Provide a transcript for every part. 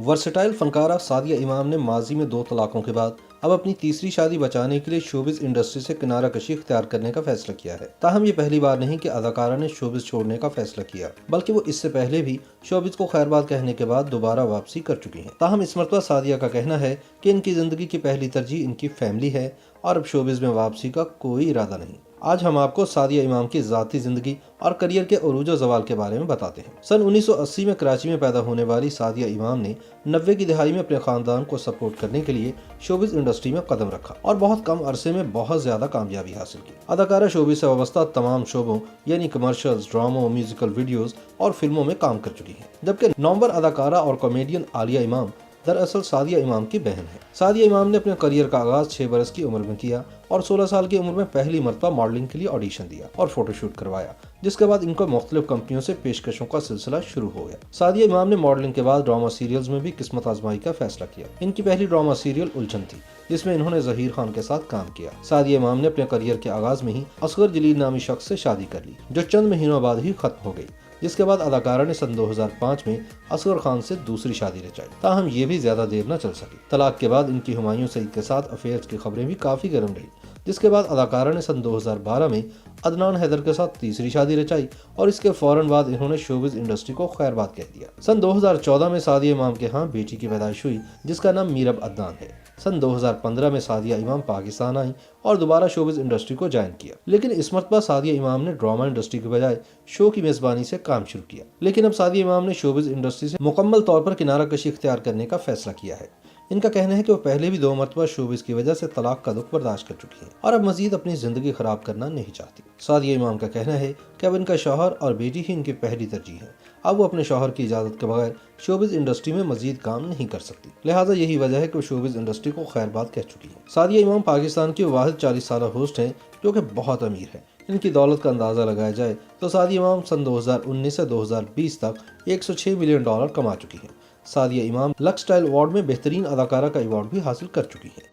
Versatile فنکارہ Sadia امام نے ماضی میں 2 طلاقوں کے بعد اب اپنی تیسری شادی بچانے کے لیے شوبز انڈسٹری سے کنارہ کشی اختیار کرنے کا فیصلہ کیا ہے۔ تاہم یہ پہلی بار نہیں کہ اداکارہ نے شوبز چھوڑنے کا فیصلہ کیا، بلکہ وہ اس سے پہلے بھی شوبز کو خیر باد کہنے کے بعد دوبارہ واپسی کر چکی ہیں۔ تاہم اس مرتبہ سعدیہ کا کہنا ہے کہ ان کی زندگی کی پہلی ترجیح ان کی فیملی ہے اور اب شوبز میں واپسی کا کوئی ارادہ نہیں۔ آج ہم آپ کو سعدیہ امام کی ذاتی زندگی اور کریئر کے عروج و زوال کے بارے میں بتاتے ہیں۔ سن 1980 میں کراچی میں پیدا ہونے والی سعدیہ امام نے 90 کی دہائی میں اپنے خاندان کو سپورٹ کرنے کے لیے شوبز انڈسٹری میں قدم رکھا اور بہت کم عرصے میں بہت زیادہ کامیابی حاصل کی۔ اداکارہ شوبز سے وابستہ تمام شعبوں یعنی کمرشلز، ڈراموں، میوزیکل ویڈیوز اور فلموں میں کام کر چکی ہیں، جبکہ نامور اداکارہ اور کامیڈین عالیہ امام دراصل سعدیہ امام کی بہن ہے۔ سعدیہ امام نے اپنے کریئر کا آغاز 6 برس کی عمر میں کیا اور 16 سال کی عمر میں پہلی مرتبہ ماڈلنگ کے لیے آڈیشن دیا اور فوٹو شوٹ کروایا، جس کے بعد ان کو مختلف کمپنیوں سے پیشکشوں کا سلسلہ شروع ہو گیا۔ سعدیہ امام نے ماڈلنگ کے بعد ڈرامہ سیریلز میں بھی قسمت آزمائی کا فیصلہ کیا۔ ان کی پہلی ڈرامہ سیریل الجھن تھی، جس میں انہوں نے ظہیر خان کے ساتھ کام کیا۔ سعدیہ امام نے اپنے کریئر کے آغاز میں ہی اصغر جلیل نامی شخص سے شادی کر لی، جو چند مہینوں بعد ہی ختم ہو گئی، جس کے بعد اداکارہ نے سن 2005 میں اصغر خان سے دوسری شادی رچائی۔ تاہم یہ بھی زیادہ دیر نہ چل سکی۔ طلاق کے بعد ان کی ہمایوں سعید کے ساتھ افیئرز کی خبریں بھی کافی گرم رہی، جس کے بعد اداکارہ نے سن 2012 میں عدنان حیدر کے ساتھ تیسری شادی رچائی اور اس کے فوراً بعد انہوں نے شوبز انڈسٹری کو خیر باد کہہ دیا۔ سن 2014 میں سعدیہ امام کے ہاں بیٹی کی پیدائش ہوئی، جس کا نام میرب عدنان ہے۔ سن 2015 میں سعدیہ امام پاکستان آئیں اور دوبارہ شوبز انڈسٹری کو جوائن کیا، لیکن اس مرتبہ سعدیہ امام نے ڈرامہ انڈسٹری کے بجائے شو کی میزبانی سے کام شروع کیا۔ لیکن اب سعدیہ امام نے شوبز انڈسٹری سے مکمل طور پر کنارہ کشی اختیار کرنے کا فیصلہ کیا ہے۔ ان کا کہنا ہے کہ وہ پہلے بھی 2 مرتبہ شوبز کی وجہ سے طلاق کا دکھ برداشت کر چکی ہیں اور اب مزید اپنی زندگی خراب کرنا نہیں چاہتی۔ سعدیہ امام کا کہنا ہے کہ اب ان کا شوہر اور بیٹی ہی ان کی پہلی ترجیح ہے۔ اب وہ اپنے شوہر کی اجازت کے بغیر شوبز انڈسٹری میں مزید کام نہیں کر سکتی، لہٰذا یہی وجہ ہے کہ وہ شوبز انڈسٹری کو خیر باد کہہ چکی ہیں۔ سعدیہ امام پاکستان کی واحد 40 سالہ ہوسٹ ہیں جو کہ بہت امیر ہیں۔ ان کی دولت کا اندازہ لگایا جائے تو سعدیہ امام سن 2019 سے 2020 تک $106 ملین کما چکی ہیں۔ سعدیہ امام لکس اسٹائل ایوارڈ میں بہترین اداکارہ کا ایوارڈ بھی حاصل کر چکی ہیں۔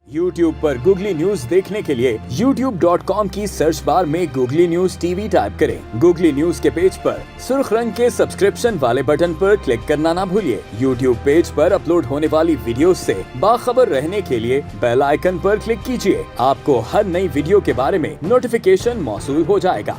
YouTube پر گوگلی نیوز دیکھنے کے لیے youtube.com کی سرچ بار میں googly news T V type کریں۔ گوگلی نیوز کے پیج پر سرخ رنگ کے سبسکرپشن والے بٹن پر کلک کرنا نہ بھولیے۔ YouTube پیج پر اپلوڈ ہونے والی ویڈیوز سے باخبر رہنے کے لیے بیل آئیکن پر کلک کیجیے۔ آپ کو ہر نئی ویڈیو کے بارے میں نوٹیفیکیشن موصول ہو جائے گا۔